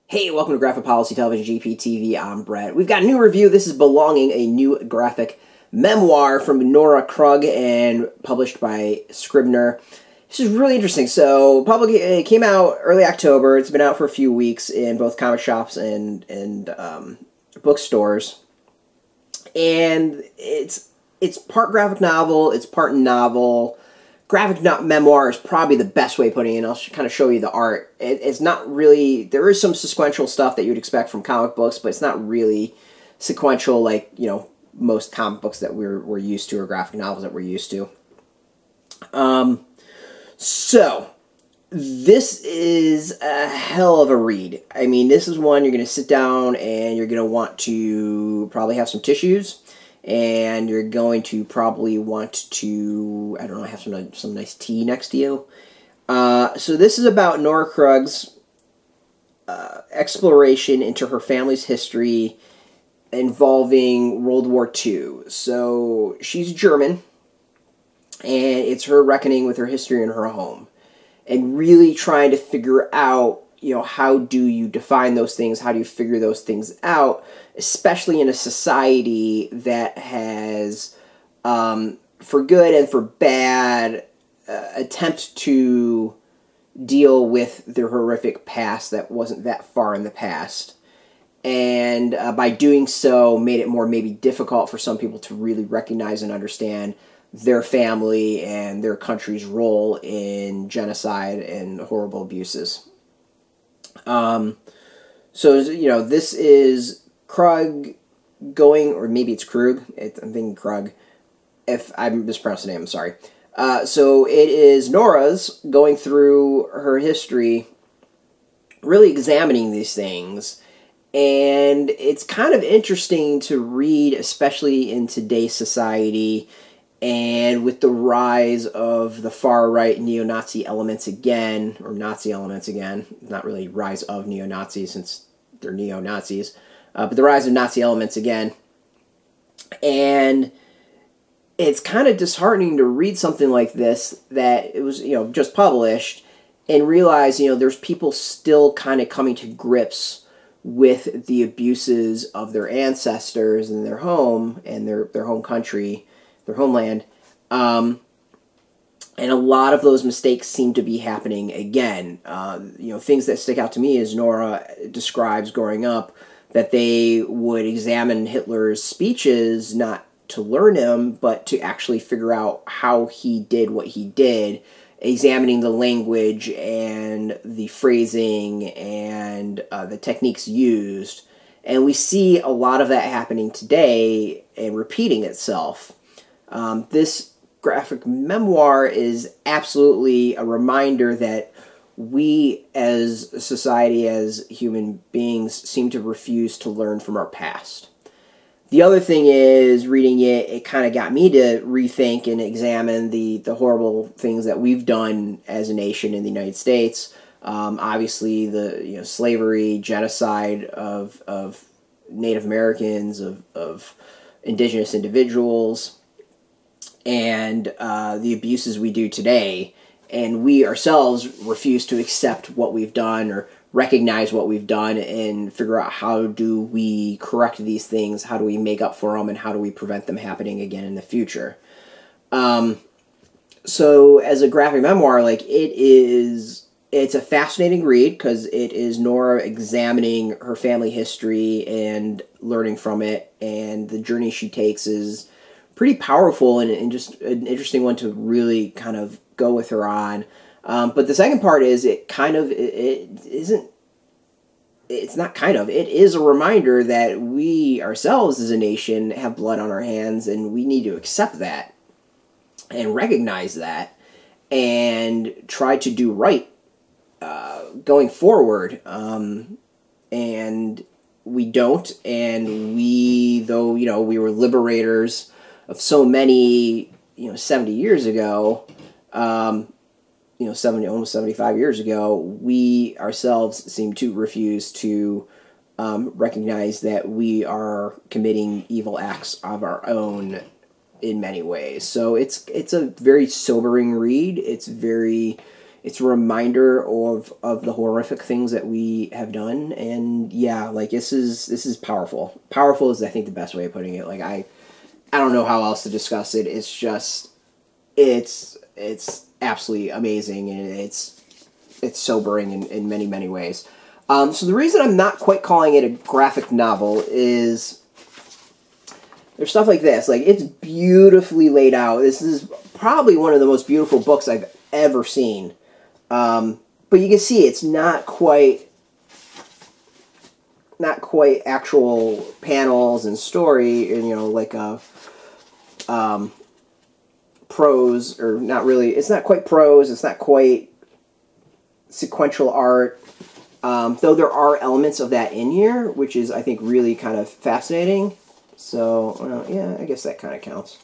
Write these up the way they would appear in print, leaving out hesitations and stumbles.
Hey, welcome to Graphic Policy Television GPTV. I'm Brett. We've got a new review. This is Belonging, a new graphic memoir from Nora Krug and published by Scribner. This is really interesting. So, it came out early October. It's been out for a few weeks in both comic shops and bookstores. And it's part graphic novel. It's part novel. Graphic memoir is probably the best way of putting it, and I'll kind of show you the art. It's not really, there is some sequential stuff that you'd expect from comic books, but it's not really sequential like, most comic books that we're used to, or graphic novels that we're used to. So, this is a hell of a read. I mean, this is one you're going to sit down and you're going to want to probably have some tissues. And you're going to probably want to, I don't know, have some nice tea next to you. So this is about Nora Krug's exploration into her family's history involving World War II. So she's German, and it's her reckoning with her history in her home. And really trying to figure out, how do you define those things? How do you figure those things out? Especially in a society that has, for good and for bad, attempt to deal with the horrific past that wasn't that far in the past. And by doing so, made it more maybe difficult for some people to really recognize and understand their family and their country's role in genocide and horrible abuses. So, this is Krug going, or maybe it's Krug, I'm thinking Krug, if I mispronounced the name, I'm sorry. So it is Nora's going through her history, really examining these things, and it's kind of interesting to read, especially in today's society, and with the rise of the far-right neo-Nazi elements again, or Nazi elements again, not really rise of neo-Nazis since they're neo-Nazis, but the rise of Nazi elements again. And it's kind of disheartening to read something like this that it was, just published, and realize, there's people still kind of coming to grips with the abuses of their ancestors and their home and their home country, their homeland, and a lot of those mistakes seem to be happening again. Things that stick out to me is Nora describes growing up that they would examine Hitler's speeches not to learn him, but to actually figure out how he did what he did, examining the language and the phrasing and the techniques used. And we see a lot of that happening today and repeating itself. This graphic memoir is absolutely a reminder that we as a society, as human beings, seem to refuse to learn from our past. The other thing is, reading it kind of got me to rethink and examine the horrible things that we've done as a nation in the United States. Obviously, the slavery, genocide of Native Americans, of indigenous individuals, and the abuses we do today, and we ourselves refuse to accept what we've done or recognize what we've done and figure out how do we correct these things, how do we make up for them, and how do we prevent them happening again in the future. So as a graphic memoir, it's a fascinating read because it is Nora examining her family history and learning from it, and the journey she takes is pretty powerful and just an interesting one to really kind of go with her on. But the second part is it is a reminder that we ourselves as a nation have blood on our hands, and we need to accept that and recognize that and try to do right going forward. And we don't, and though we were liberators of so many, 70 years ago, 70, almost 75 years ago, we ourselves seem to refuse to recognize that we are committing evil acts of our own in many ways. So it's a very sobering read. It's very It's a reminder of the horrific things that we have done, and yeah, like this is powerful. Powerful is, I think, the best way of putting it. Like I don't know how else to discuss it. It's just it's absolutely amazing, and it's sobering in many, many ways. So the reason I'm not quite calling it a graphic novel is there's stuff like this. Like, it's beautifully laid out. This is probably one of the most beautiful books I've ever seen. But you can see it's not quite actual panels and story, and, you know, like a prose, or not really. It's not quite prose. It's not quite sequential art. Though there are elements of that in here, which is, I think, really kind of fascinating. So, well, yeah, I guess that kind of counts.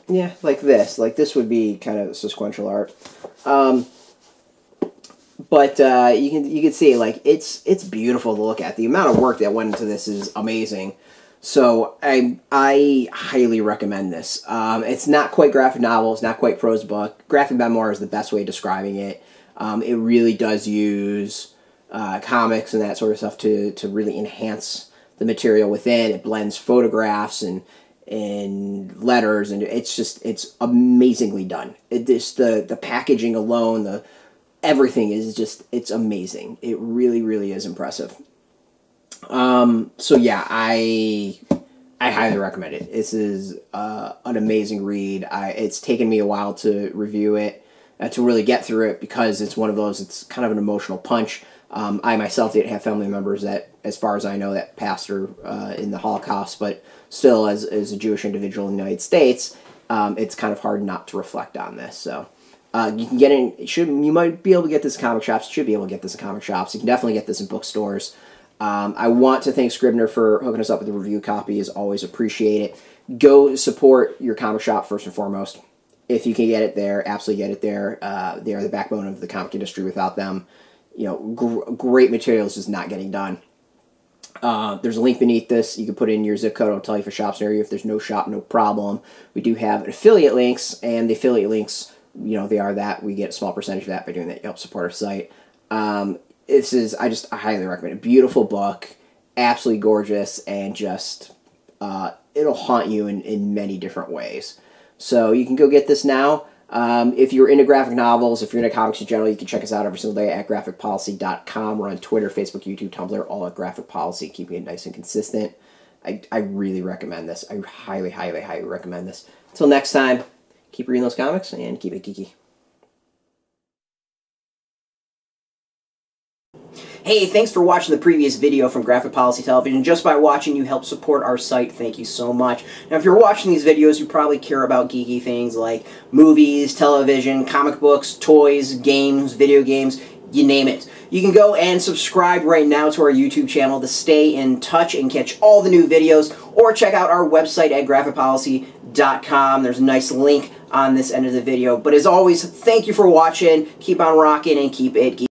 Yeah, like this. Like, this would be kind of sequential art. But you can see, like, it's beautiful to look at. The amount of work that went into this is amazing. So I highly recommend this. It's not quite graphic novel. It's not quite prose book. Graphic memoir is the best way of describing it. It really does use comics and that sort of stuff to really enhance the material within. It blends photographs and letters, and it's amazingly done. The packaging alone, everything is just, it's amazing. It really, really is impressive. So yeah, I highly recommend it. This is an amazing read. It's taken me a while to review it, to really get through it, because it's one of those, it's kind of an emotional punch. I myself didn't have family members that, as far as I know, that passed in the Holocaust, but still, as a Jewish individual in the United States, it's kind of hard not to reflect on this. So you can get in. You might be able to get this in comic shops. You should be able to get this in comic shops. You can definitely get this in bookstores. I want to thank Scribner for hooking us up with a review copy. As always, appreciate it. Go support your comic shop first and foremost. If you can get it there, absolutely get it there. They are the backbone of the comic industry. Without them, you know, great materials is not getting done. There's a link beneath this. You can put in your zip code. It'll tell you for shops near you. If there's no shop, no problem. We do have affiliate links, and the affiliate links, you know, they are that. We get a small percentage of that by doing that. You help support our site. This is, I highly recommend it. Beautiful book, absolutely gorgeous, and just, it'll haunt you in many different ways. So you can go get this now. If you're into graphic novels, if you're into comics in general, you can check us out every single day at graphicpolicy.com. We're on Twitter, Facebook, YouTube, Tumblr, all at Graphic Policy, keeping it nice and consistent. I really recommend this. I highly, highly, highly recommend this. Until next time, keep reading those comics and keep it geeky. Hey, thanks for watching the previous video from Graphic Policy Television. Just by watching, you help support our site. Thank you so much. Now, if you're watching these videos, you probably care about geeky things like movies, television, comic books, toys, games, video games, you name it. You can go and subscribe right now to our YouTube channel to stay in touch and catch all the new videos, or check out our website at graphicpolicy.com. There's a nice link on this end of the video. But as always, thank you for watching. Keep on rocking and keep it geeky.